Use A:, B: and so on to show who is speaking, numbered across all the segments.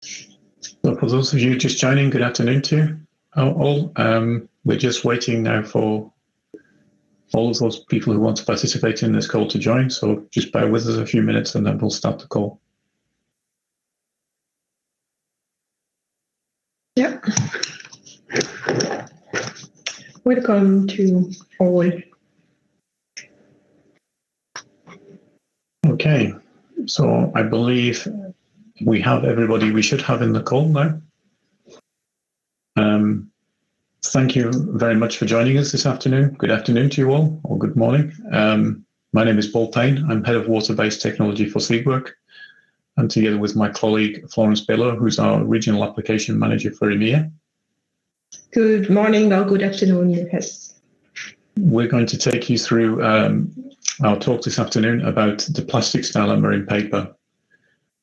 A: So for those of you just joining, good afternoon to you all. We're just waiting now for all of those people who want to participate in this call to join. So just bear with us a few minutes and then we'll start the call.
B: Yeah. Welcome to all.
A: Okay, so I believe we have everybody we should have in the call now. Thank you very much for joining us this afternoon. Good afternoon to you all, or good morning. My name is Paul Payne. I'm head of water-based technology for Seedwork, and together with my colleague Florence Beylot, who's our regional application manager for EMEA.
B: Good morning or good afternoon, yes.
A: We're going to take you through our talk this afternoon about the plastics dilemma in paper.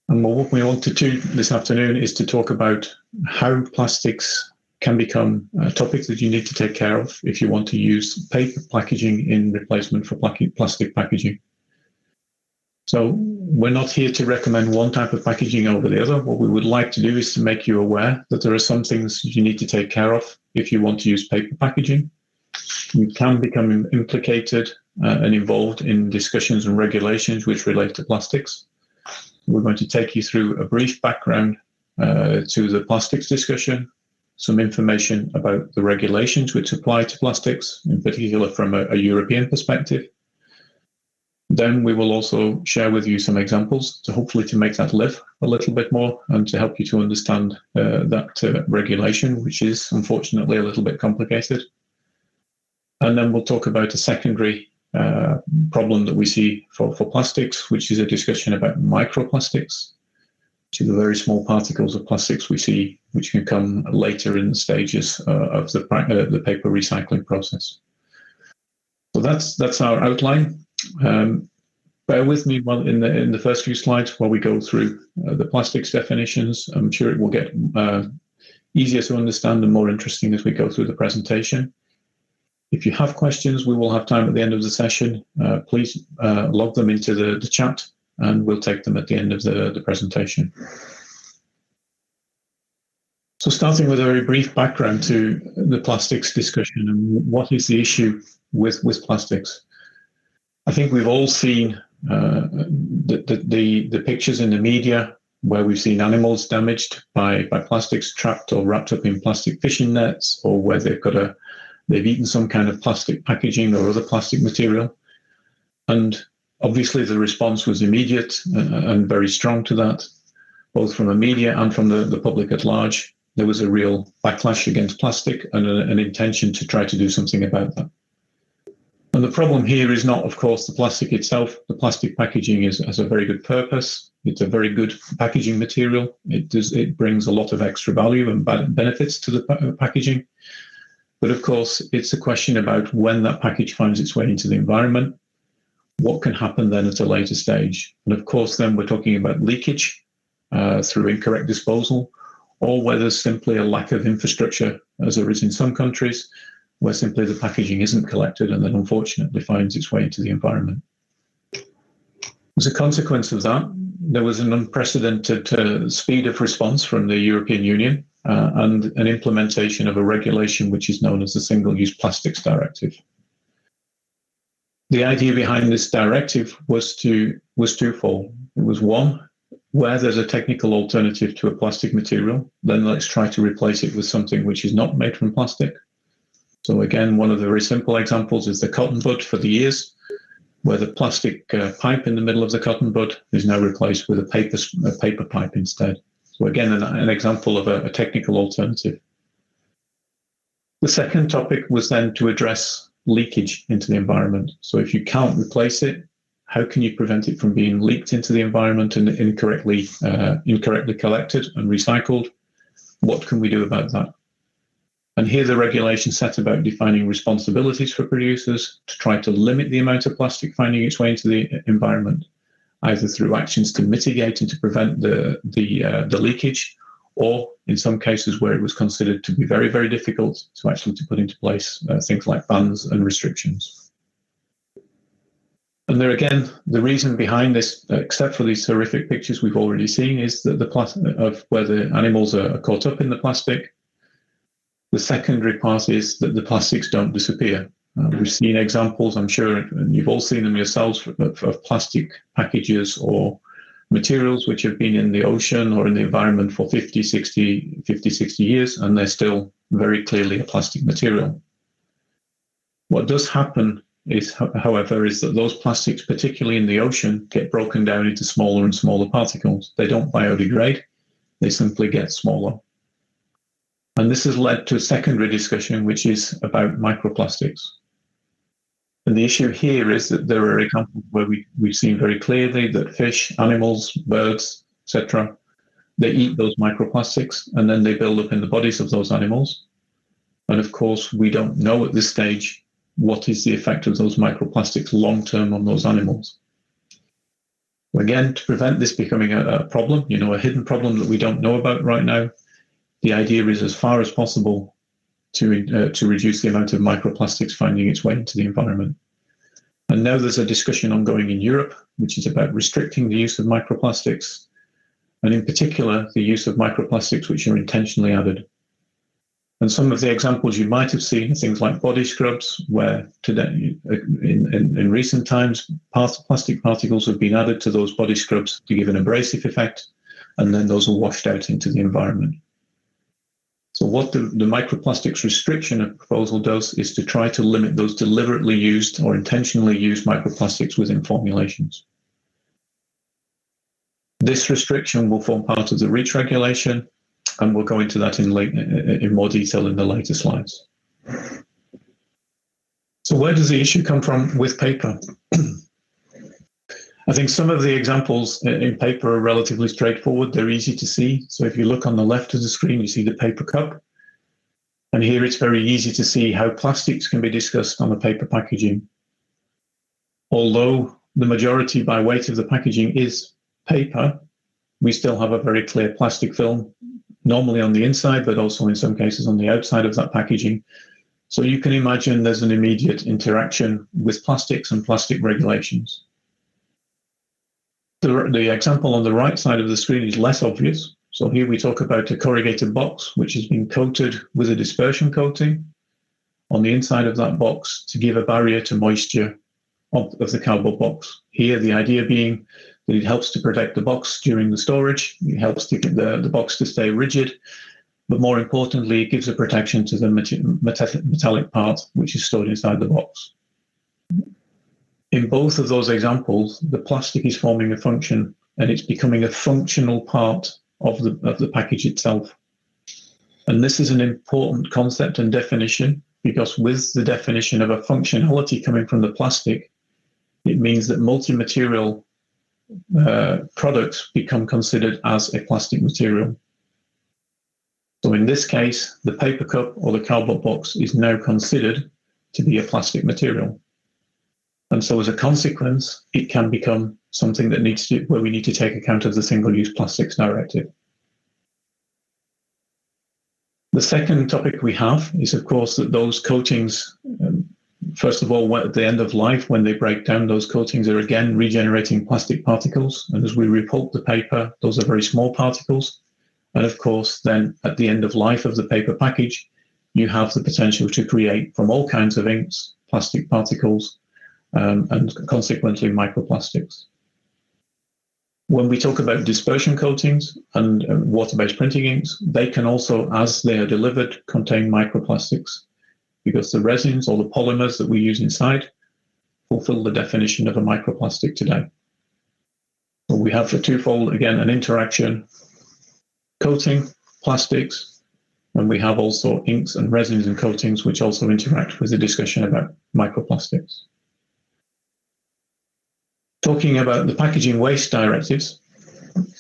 A: And what we want to do this afternoon is to talk about how plastics can become a topic that you need to take care of if you want to use paper packaging in replacement for plastic packaging. So we're not here to recommend one type of packaging over the other. What we would like to do is to make you aware that there are some things you need to take care of if you want to use paper packaging. You can become implicated and involved in discussions and regulations which relate to plastics. We're going to take you through a brief background to the plastics discussion, some information about the regulations which apply to plastics, in particular from a European perspective. Then we will also share with you some examples to hopefully to make that live a little bit more and to help you to understand that regulation, which is unfortunately a little bit complicated. And then we'll talk about a secondary problem that we see for plastics, which is a discussion about microplastics, which are the very small particles of plastics we see, which can come later in the stages of the paper recycling process. So that's our outline. Bear with me while in the first few slides while we go through the plastics definitions. I'm sure it will get easier to understand and more interesting as we go through the presentation. If you have questions, we will have time at the end of the session. Please log them into the chat and we'll take them at the end of the presentation. So starting with a very brief background to the plastics discussion and what is the issue with plastics. I think we've all seen the pictures in the media where we've seen animals damaged by plastics, trapped or wrapped up in plastic fishing nets, or where they've eaten some kind of plastic packaging or other plastic material. And obviously the response was immediate and very strong to that, both from the media and from the public at large. There was a real backlash against plastic and an intention to try to do something about that. And the problem here is not, of course, the plastic itself. The plastic packaging has a very good purpose. It's a very good packaging material. It brings a lot of extra value and benefits to the packaging. But of course, it's a question about when that package finds its way into the environment, what can happen then at a later stage. And of course, then we're talking about leakage through incorrect disposal, or whether simply a lack of infrastructure, as there is in some countries, where simply the packaging isn't collected and then unfortunately finds its way into the environment. As a consequence of that, there was an unprecedented speed of response from the European Union and an implementation of a regulation which is known as the Single-Use Plastics Directive. The idea behind this directive was twofold. It was one, where there's a technical alternative to a plastic material, then let's try to replace it with something which is not made from plastic. So again, one of the very simple examples is the cotton bud for the ears, where the plastic pipe in the middle of the cotton bud is now replaced with a paper pipe instead. So again, an example of a technical alternative. The second topic was then to address leakage into the environment. So if you can't replace it, how can you prevent it from being leaked into the environment and incorrectly collected and recycled? What can we do about that? And here the regulation set about defining responsibilities for producers to try to limit the amount of plastic finding its way into the environment, either through actions to mitigate and to prevent the leakage, or in some cases where it was considered to be very, very difficult to actually to put into place things like bans and restrictions. And there again, the reason behind this, except for these horrific pictures we've already seen, is that of where the animals are caught up in the plastic. The secondary part is that the plastics don't disappear. We've seen examples, I'm sure, and you've all seen them yourselves, of plastic packages or materials which have been in the ocean or in the environment for 50, 60 years, and they're still very clearly a plastic material. What does happen is, however, is that those plastics, particularly in the ocean, get broken down into smaller and smaller particles. They don't biodegrade, they simply get smaller. And this has led to a secondary discussion, which is about microplastics. And the issue here is that there are examples where we've seen very clearly that fish, animals, birds, etc., they eat those microplastics and then they build up in the bodies of those animals. And of course, we don't know at this stage what is the effect of those microplastics long-term on those animals. Again, to prevent this becoming a problem, a hidden problem that we don't know about right now, the idea is as far as possible to reduce the amount of microplastics finding its way into the environment. And now there's a discussion ongoing in Europe, which is about restricting the use of microplastics, and in particular, the use of microplastics which are intentionally added. And some of the examples you might have seen are things like body scrubs, where today, in recent times, plastic particles have been added to those body scrubs to give an abrasive effect, and then those are washed out into the environment. So what the microplastics restriction proposal does is to try to limit those deliberately used or intentionally used microplastics within formulations. This restriction will form part of the REACH regulation, and we'll go into that in more detail in the later slides. So where does the issue come from with paper? I think some of the examples in paper are relatively straightforward. They're easy to see. So if you look on the left of the screen, you see the paper cup. And here it's very easy to see how plastics can be discussed on the paper packaging. Although the majority by weight of the packaging is paper, we still have a very clear plastic film, normally on the inside, but also in some cases on the outside of that packaging. So you can imagine there's an immediate interaction with plastics and plastic regulations. The example on the right side of the screen is less obvious. So here we talk about a corrugated box, which has been coated with a dispersion coating on the inside of that box to give a barrier to moisture of the cardboard box. Here, the idea being that it helps to protect the box during the storage. It helps to get the box to stay rigid. But more importantly, it gives a protection to the metallic part, which is stored inside the box. In both of those examples, the plastic is forming a function and it's becoming a functional part of the package itself. And this is an important concept and definition, because with the definition of a functionality coming from the plastic, it means that multi-material products become considered as a plastic material. So in this case, the paper cup or the cardboard box is now considered to be a plastic material. And so as a consequence, it can become something that where we need to take account of the Single-Use Plastics Directive. The second topic we have is, of course, that those coatings, first of all, at the end of life, when they break down, those coatings are again regenerating plastic particles. And as we repulp the paper, those are very small particles. And of course, then at the end of life of the paper package, you have the potential to create from all kinds of inks, plastic particles, and consequently microplastics. When we talk about dispersion coatings and water-based printing inks, they can also, as they are delivered, contain microplastics, because the resins or the polymers that we use inside fulfill the definition of a microplastic today. So we have a twofold, again, an interaction, coating, plastics, and we have also inks and resins and coatings which also interact with the discussion about microplastics. Talking about the packaging waste directives,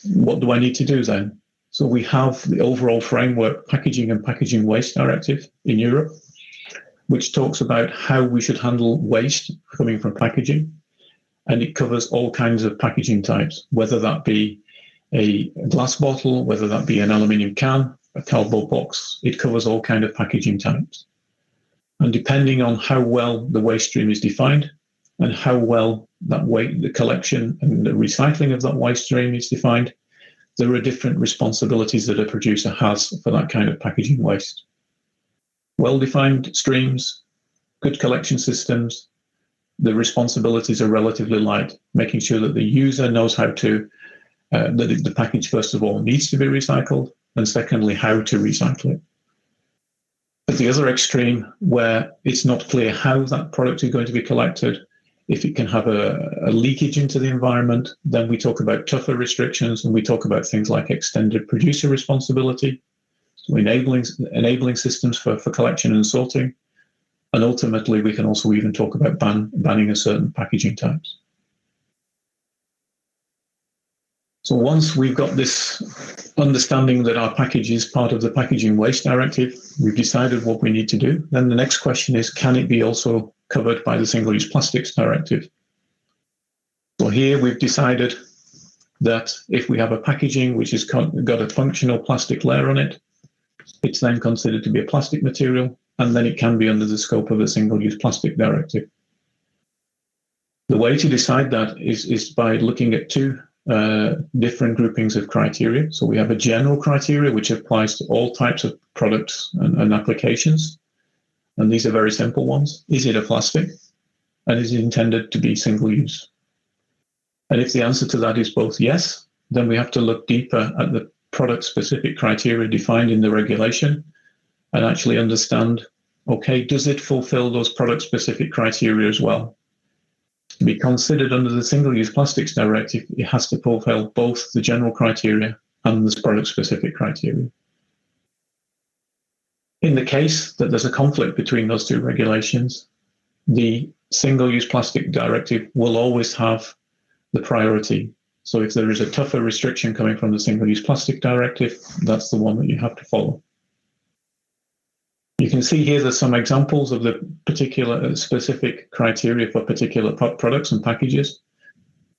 A: what do I need to do then? So we have the overall framework packaging and packaging waste directive in Europe, which talks about how we should handle waste coming from packaging. And it covers all kinds of packaging types, whether that be a glass bottle, whether that be an aluminium can, a cardboard box. It covers all kinds of packaging types. And depending on how well the waste stream is defined, and how well that the collection and the recycling of that waste stream is defined, there are different responsibilities that a producer has for that kind of packaging waste. Well-defined streams, good collection systems, the responsibilities are relatively light, making sure that the user knows how to, that the package, first of all, needs to be recycled, and secondly, how to recycle it. At the other extreme, where it's not clear how that product is going to be collected, if it can have a leakage into the environment, then we talk about tougher restrictions, and we talk about things like extended producer responsibility, so enabling systems for collection and sorting. And ultimately, we can also even talk about banning a certain packaging types. So once we've got this understanding that our package is part of the Packaging Waste Directive, we've decided what we need to do, then the next question is, can it be also covered by the Single-Use Plastics Directive? So here we've decided that if we have a packaging which has got a functional plastic layer on it, it's then considered to be a plastic material, and then it can be under the scope of the Single-Use Plastic Directive. The way to decide that is by looking at two different groupings of criteria. So we have a general criteria which applies to all types of products and applications. And these are very simple ones. Is it a plastic? And is it intended to be single use? And if the answer to that is both yes, then we have to look deeper at the product specific criteria defined in the regulation and actually understand, okay, does it fulfill those product specific criteria as well? To be considered under the Single-Use Plastics Directive, it has to fulfill both the general criteria and the product-specific criteria. In the case that there's a conflict between those two regulations, the Single-Use Plastic Directive will always have the priority. So if there is a tougher restriction coming from the Single-Use Plastic Directive, that's the one that you have to follow. You can see here there's some examples of the particular specific criteria for particular products and packages.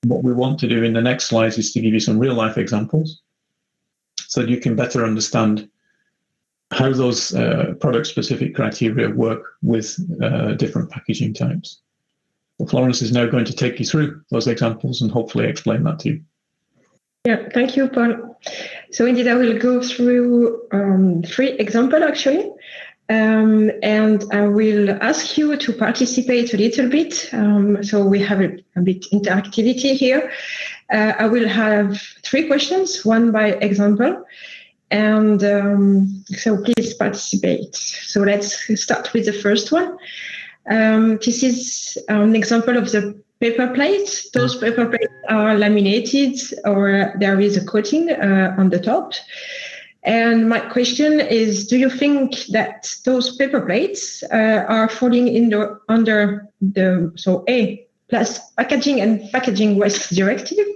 A: What we want to do in the next slides is to give you some real life examples so that you can better understand how those product specific criteria work with different packaging types. Well, Florence is now going to take you through those examples and hopefully explain that to you.
B: Yeah, thank you, Paul. So indeed, I will go through 3 examples actually. And I will ask you to participate a little bit. So we have a bit interactivity here. I will have 3 questions, one by example. And so please participate. So let's start with the first one. This is an example of the paper plates. Those paper plates are laminated or there is a coating on the top. And my question is, do you think that those paper plates are falling under the, A, Packaging and Packaging Waste Directive,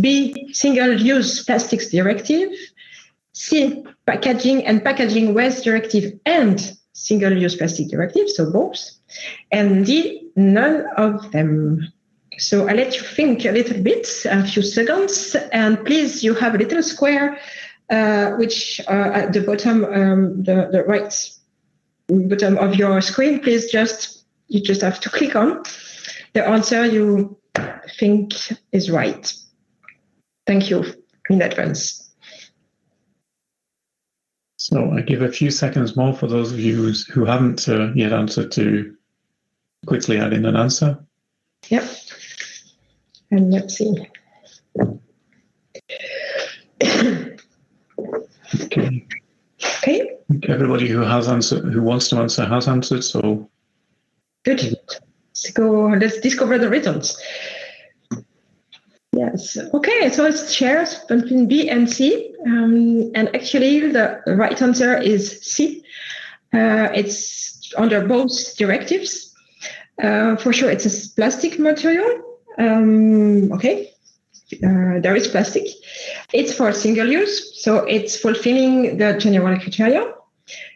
B: B, Single-Use Plastics Directive, C, Packaging and Packaging Waste Directive and Single-Use Plastic Directive, so both, and D, none of them. So I'll let you think a little bit, a few seconds, and please, you have a little square which at the bottom, the right bottom of your screen, please you just have to click on the answer you think is right. Thank you in advance.
A: So I give a few seconds more for those of you who haven't yet answered to quickly add in an answer.
B: Yep. And let's see. Okay.
A: Everybody who wants to answer has answered, so
B: good. Let's discover the results. Yes. Okay, so it's shares between B and C. And actually the right answer is C. It's under both directives. For sure it's a plastic material. Okay. There is plastic. It's for single use, so it's fulfilling the general criteria.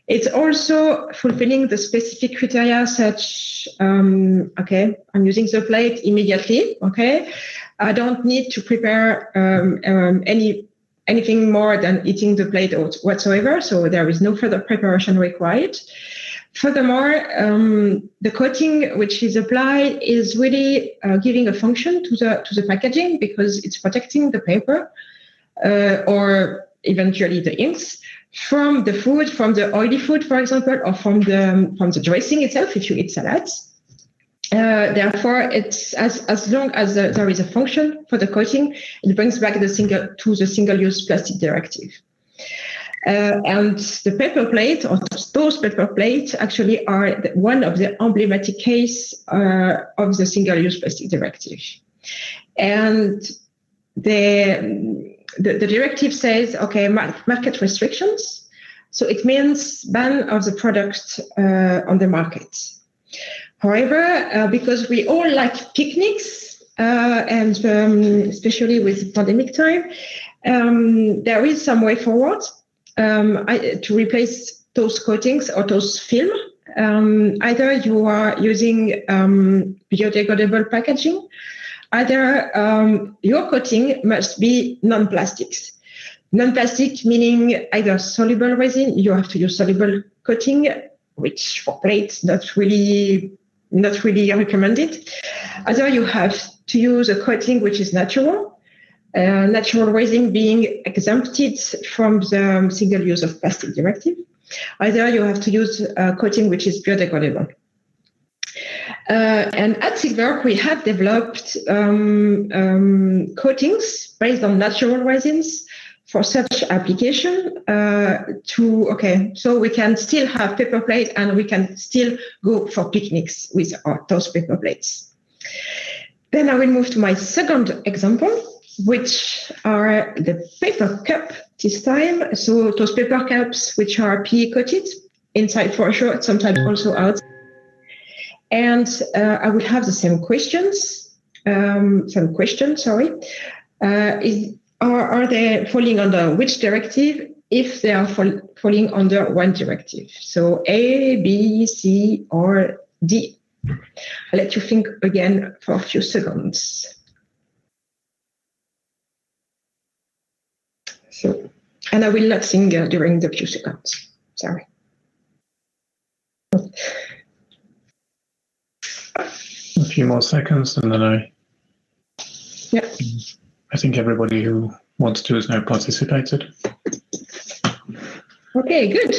B: It's also fulfilling the specific criteria such, okay, I'm using the plate immediately, okay. I don't need to prepare anything more than eating the plate whatsoever, so there is no further preparation required. Furthermore, the coating which is applied is really giving a function to the packaging because it's protecting the paper or eventually the inks from the food, from the oily food, for example, or from the dressing itself if you eat salads. Therefore, it's as long as there is a function for the coating, it brings back to the single-use plastic directive. And the paper plate, or those paper plates, actually are one of the emblematic case of the single-use plastic directive. And the directive says, okay, market restrictions. So it means ban of the product on the market. However, because we all like picnics, and especially with pandemic time, there is some way forward to replace those coatings or those film. Either you are using biodegradable packaging, either your coating must be non-plastics. Non-plastic meaning either soluble resin, you have to use soluble coating, which for plates not really recommended. Either you have to use a coating which is natural resin being exempted from the single-use of plastic directive. Either you have to use a coating which is biodegradable. And at Silver, we have developed coatings based on natural resins for such application so we can still have paper plate and we can still go for picnics with those paper plates. Then I will move to my second example, which are the paper cup this time. So those paper cups which are PE coated, inside for sure, sometimes also out. And I will have the same questions. Are they falling under which directive if they are falling under one directive? So A, B, C, or D. I'll let you think again for a few seconds. So, and I will not sing during the few seconds. Sorry.
A: A few more seconds and then I think everybody who wants to has now participated.
B: Okay, good.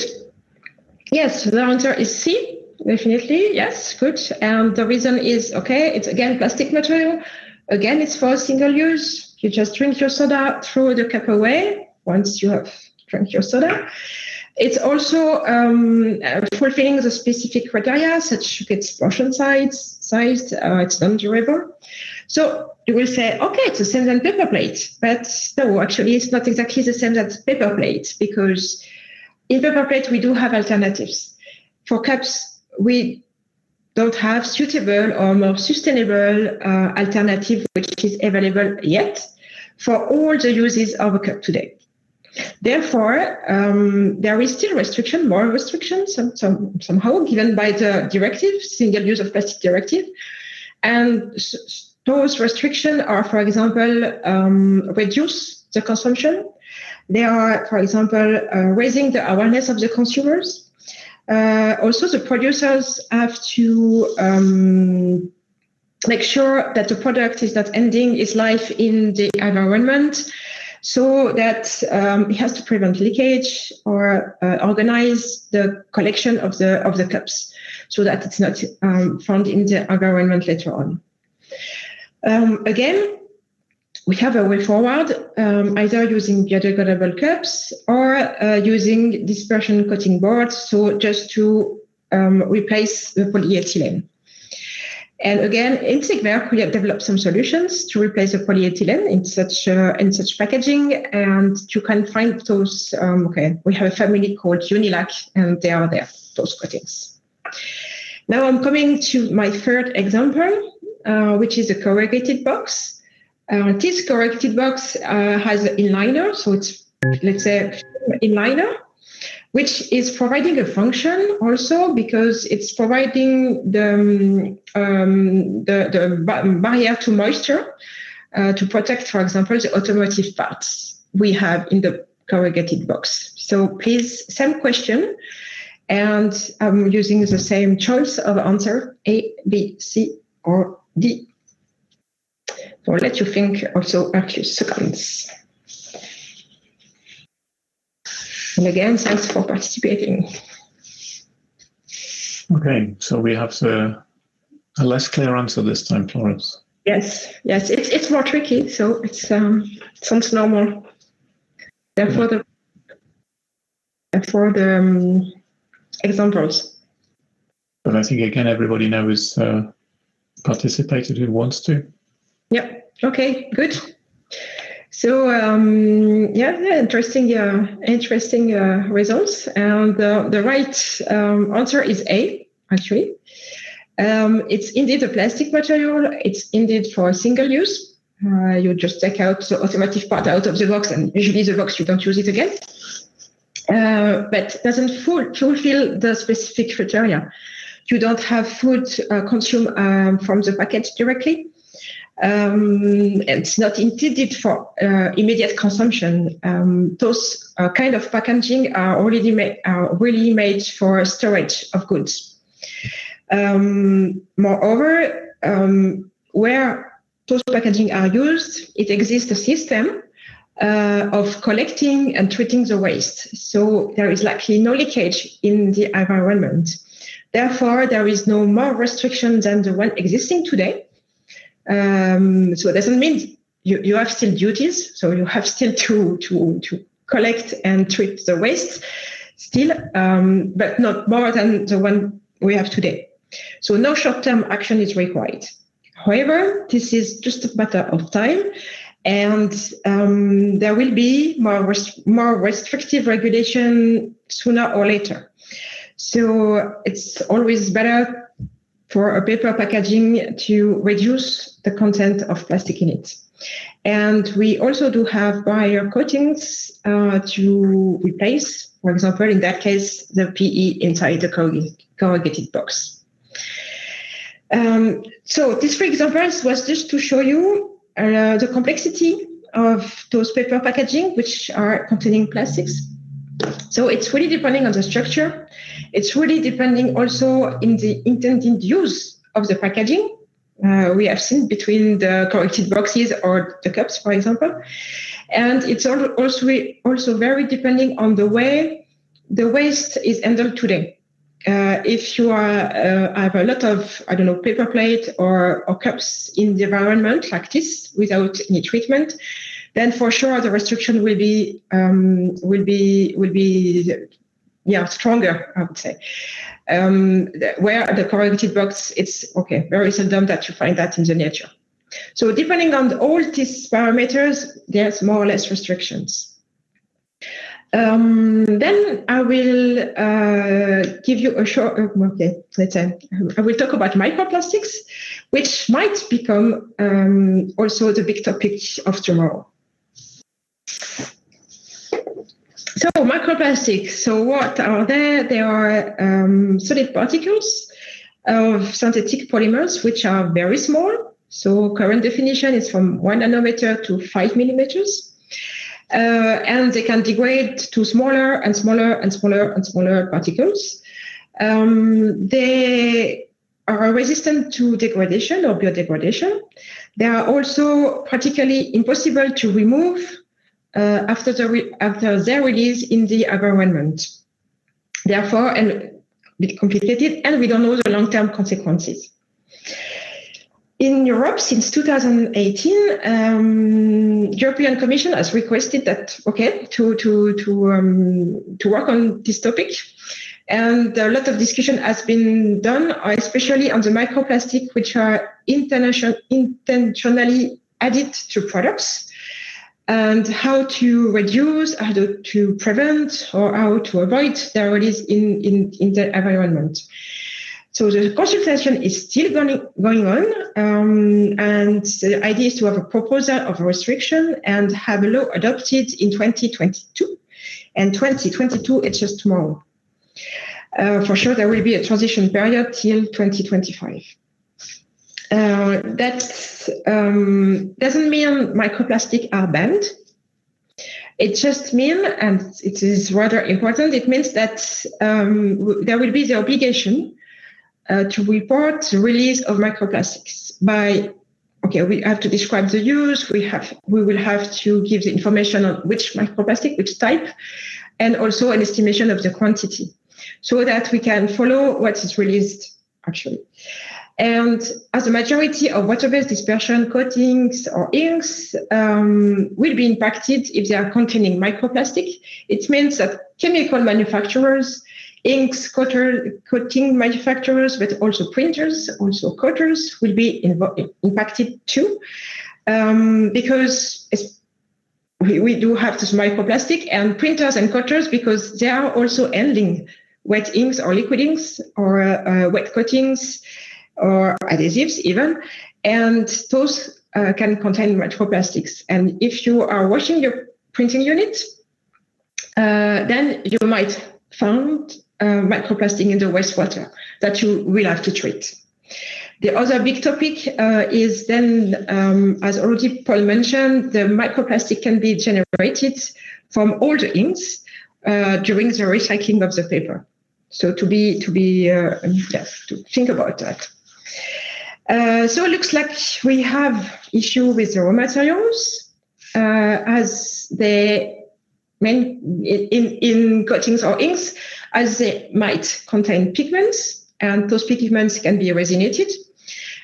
B: Yes, the answer is C, definitely. Yes, good. And the reason is, it's again plastic material. Again, it's for single use. You just drink your soda, throw the cup away once you have drank your soda. It's also fulfilling the specific criteria, such as its portion size, it's non-durable. So you will say, it's the same as paper plate. But no, actually, it's not exactly the same as paper plate, because in paper plate, we do have alternatives. For cups, we don't have suitable or more sustainable alternative, which is available yet for all the uses of a cup today. Therefore, there is still more restrictions somehow given by the directive, single use of plastic directive. And those restrictions are, for example, reduce the consumption. They are, for example, raising the awareness of the consumers. Also, the producers have to make sure that the product is not ending its life in the environment, so that it has to prevent leakage or organize the collection of the cups, so that it's not found in the environment later on. Again, we have a way forward, either using biodegradable cups or using dispersion coating boards, so just to replace the polyethylene. And again, in Sigwerk, we have developed some solutions to replace the polyethylene in such packaging, and you can find those. We have a family called Unilac, and they are there, those coatings. Now I'm coming to my third example, which is a corrugated box. This corrugated box has an inliner, so it's, let's say, inliner, which is providing a function also because it's providing the barrier to moisture to protect, for example, the automotive parts we have in the corrugated box. So please, same question. And I'm using the same choice of answer, A, B, C, or D. So I'll let you think also a few seconds. And again, thanks for participating.
A: Okay, so we have a less clear answer this time, Florence.
B: Yes, it's more tricky, so it sounds normal. Therefore, the examples.
A: But I think again, everybody now is participated who wants to.
B: Yeah. Okay. Good. So interesting results, and the right answer is A. Actually, it's indeed a plastic material. It's indeed for single use. You just take out the automotive part out of the box, and usually the box you don't use it again. But doesn't fulfill the specific criteria. You don't have food consumed from the package directly. It's not intended for immediate consumption. Those kind of packaging are already really made for storage of goods. Moreover, where those packaging are used, it exists a system of collecting and treating the waste. So there is likely no leakage in the environment. Therefore, there is no more restriction than the one existing today. So it doesn't mean you have still duties. So you have still to collect and treat the waste still, but not more than the one we have today. So no short-term action is required. However, this is just a matter of time, and there will be more restrictive regulation sooner or later. So it's always better for a paper packaging to reduce the content of plastic in it. And we also do have barrier coatings to replace, for example, in that case, the PE inside the corrugated box. So these three examples was just to show you the complexity of those paper packaging, which are containing plastics. So it's really depending on the structure. It's really depending also in the intended use of the packaging. We have seen between the corrugated boxes or the cups, for example. And it's also very depending on the way the waste is handled today. If you have a lot of, paper plate or cups in the environment like this without any treatment, then for sure the restriction will be stronger, I would say. Where the corrugated box, it's very seldom that you find that in the nature. So depending on all these parameters, there's more or less restrictions. Then I will give you a short, I will talk about microplastics, which might become also the big topic of tomorrow. So microplastics, so what are they? They are solid particles of synthetic polymers, which are very small. So current definition is from 1 nanometer to 5 millimeters. And they can degrade to smaller and smaller and smaller and smaller particles. They are resistant to degradation or biodegradation. They are also practically impossible to remove after their release in the environment. Therefore, and a bit complicated, and we don't know the long-term consequences. In Europe, since 2018, European Commission has requested that to work on this topic, and a lot of discussion has been done, especially on the microplastic, which are intentionally added to products, and how to reduce, how to prevent, or how to avoid their release in the environment. So the consultation is still going on, and the idea is to have a proposal of a restriction and have a law adopted in 2022. And 2022, it's just tomorrow. For sure, there will be a transition period till 2025. That doesn't mean microplastics are banned. It just means, and it is rather important, it means that there will be the obligation to report the release of microplastics by, we have to describe the use, we will have to give the information on which microplastic, which type, and also an estimation of the quantity, so that we can follow what is released actually. And as a majority of water-based dispersion coatings or inks will be impacted if they are containing microplastic, it means that chemical manufacturers, inks, coating manufacturers, but also printers, also coaters will be impacted too, because we do have this microplastic, and printers and coaters, because they are also handling wet inks or liquid inks or wet coatings or adhesives even, and those can contain microplastics. And if you are washing your printing unit, then you might find microplastic in the wastewater that you will have to treat. The other big topic is then, as already Paul mentioned, the microplastic can be generated from all the inks during the recycling of the paper. So to think about that. So it looks like we have issue with the raw materials, as they in coatings or inks, as they might contain pigments, and those pigments can be resinated.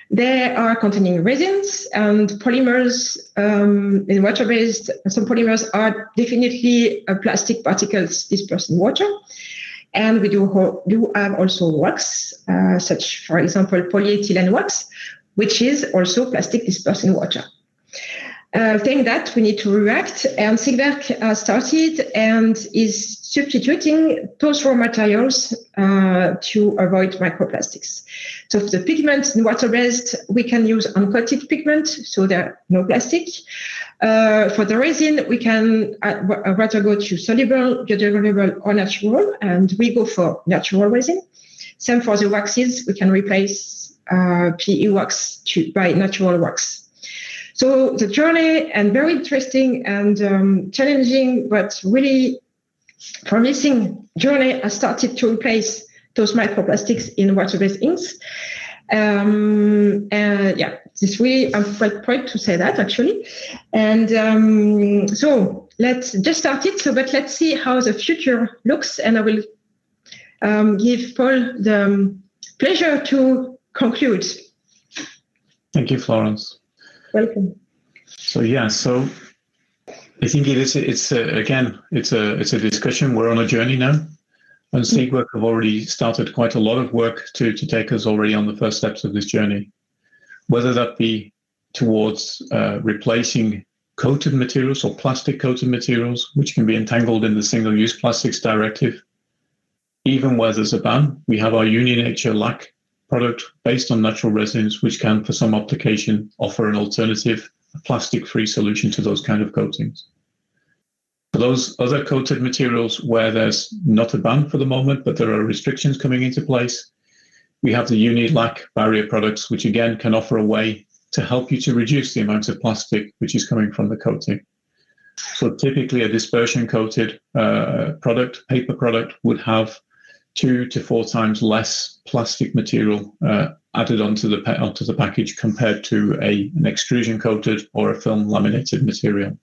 B: They are containing resins and polymers. In water-based, some polymers are definitely plastic particles dispersed in water. And we do have also wax, such, for example, polyethylene wax, which is also plastic dispersed in water. Saying that, we need to react, and Sigwerk started and is substituting those raw materials to avoid microplastics. So for the pigments in water-based, we can use uncoated pigment, so there are no plastic. For the resin, we can rather go to soluble, biodegradable, or natural, and we go for natural resin. Same for the waxes, we can replace PE wax by natural wax. So the journey, and very interesting and challenging, but really promising journey, has started to replace those microplastics in water-based inks. This really, I'm quite proud to say that actually. And so let's just start it. But let's see how the future looks, and I will give Paul the pleasure to conclude.
A: Thank you, Florence.
B: Welcome.
A: So I think it's a discussion. We're on a journey now, and Sigwerk have already started quite a lot of work to take us already on the first steps of this journey, whether that be towards replacing coated materials or plastic coated materials, which can be entangled in the Single-Use Plastics Directive. Even where there's a ban, we have our Uninature lac product based on natural resins, which can, for some application, offer an alternative, a plastic-free solution to those kind of coatings. For those other coated materials where there's not a ban for the moment, but there are restrictions coming into place, we have the Unilac barrier products, which again can offer a way to help you to reduce the amount of plastic which is coming from the coating. So typically a dispersion coated paper product would have 2 to 4 times less plastic material added onto the package compared to an extrusion coated or a film laminated material.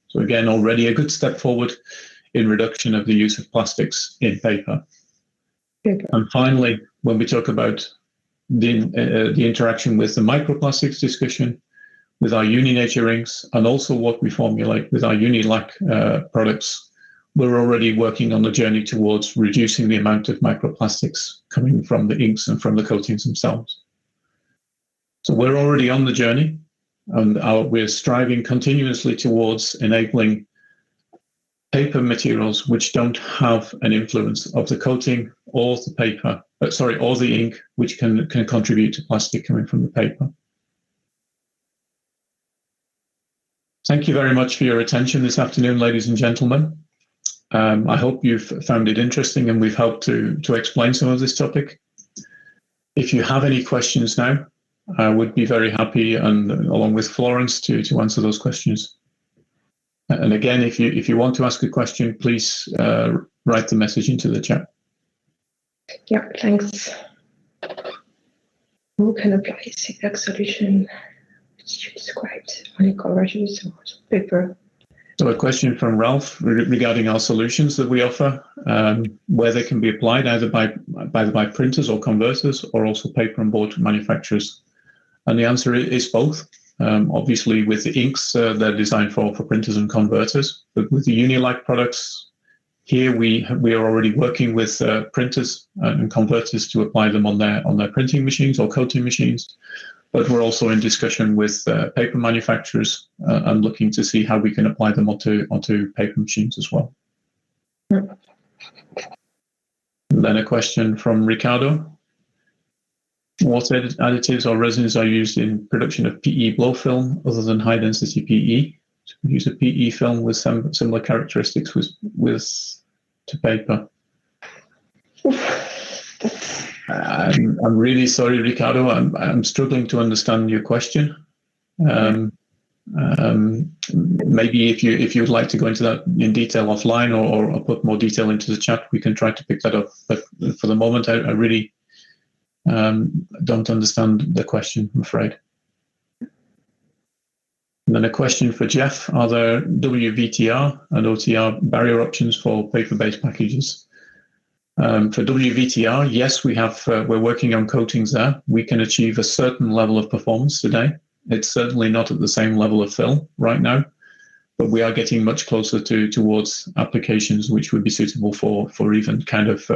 A: So again, already a good step forward in reduction of the use of plastics in paper. Okay. And finally, when we talk about the interaction with the microplastics discussion, with our Uninature inks, and also what we formulate with our Unilac products, we're already working on the journey towards reducing the amount of microplastics coming from the inks and from the coatings themselves. So we're already on the journey, and we're striving continuously towards enabling paper materials which don't have an influence of the coating or the paper, or the ink, which can contribute to plastic coming from the paper. Thank you very much for your attention this afternoon, ladies and gentlemen. I hope you've found it interesting and we've helped to explain some of this topic. If you have any questions now, I would be very happy, and along with Florence, to answer those questions. And again, if you want to ask a question, please write the message into the chat.
B: Yeah, thanks. Who can apply exact solution which you described? Only conversions or paper?
A: So a question from Ralph regarding our solutions that we offer, where they can be applied either by printers or converters, or also paper and board manufacturers. And the answer is both. Obviously, with the inks, they're designed for printers and converters. But with the Unilike products, here we are already working with printers and converters to apply them on their printing machines or coating machines. But we're also in discussion with paper manufacturers and looking to see how we can apply them onto paper machines as well. And then a question from Ricardo. What additives or resins are used in production of PE blow film other than high density PE? So we use a PE film with some similar characteristics to paper. I'm really sorry, Ricardo. I'm struggling to understand your question. Maybe if you'd like to go into that in detail offline or put more detail into the chat, we can try to pick that up. But for the moment, I really don't understand the question, I'm afraid. And then a question for Jeff: are there WVTR and OTR barrier options for paper-based packages? For WVTR, yes, we're working on coatings there. We can achieve a certain level of performance today. It's certainly not at the same level of fill right now, but we are getting much closer towards applications which would be suitable for even kind of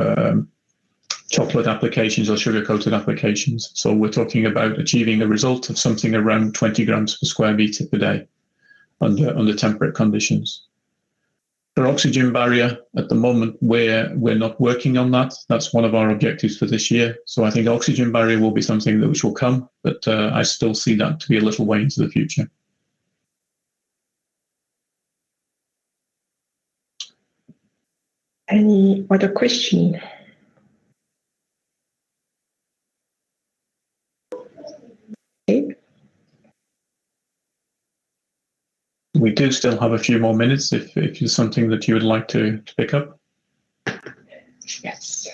A: chocolate applications or sugar-coated applications. So we're talking about achieving a result of something around 20 grams per square meter per day under temperate conditions. For oxygen barrier, at the moment, we're not working on that. That's one of our objectives for this year. So I think oxygen barrier will be something which will come, but I still see that to be a little way into the future.
B: Any other question? Okay.
A: We do still have a few more minutes if there's something that you would like to pick up.
B: Yes.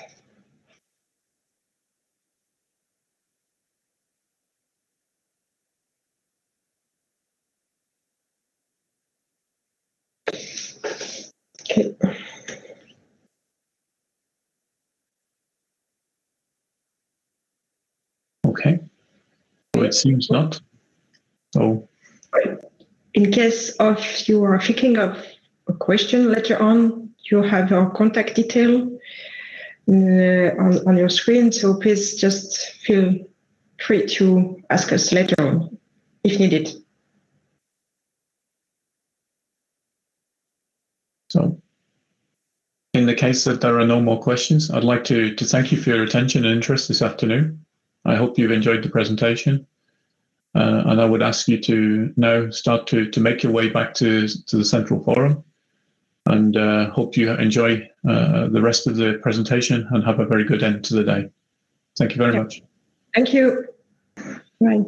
B: Okay.
A: Okay. So it seems not. So.
B: In case of you are thinking of a question later on, you have our contact detail on your screen. So please just feel free to ask us later on if needed.
A: So in the case that there are no more questions, I'd like to thank you for your attention and interest this afternoon. I hope you've enjoyed the presentation. And I would ask you to now start to make your way back to the Central Forum, and hope you enjoy the rest of the presentation and have a very good end to the day. Thank you very much.
B: Thank you. Bye.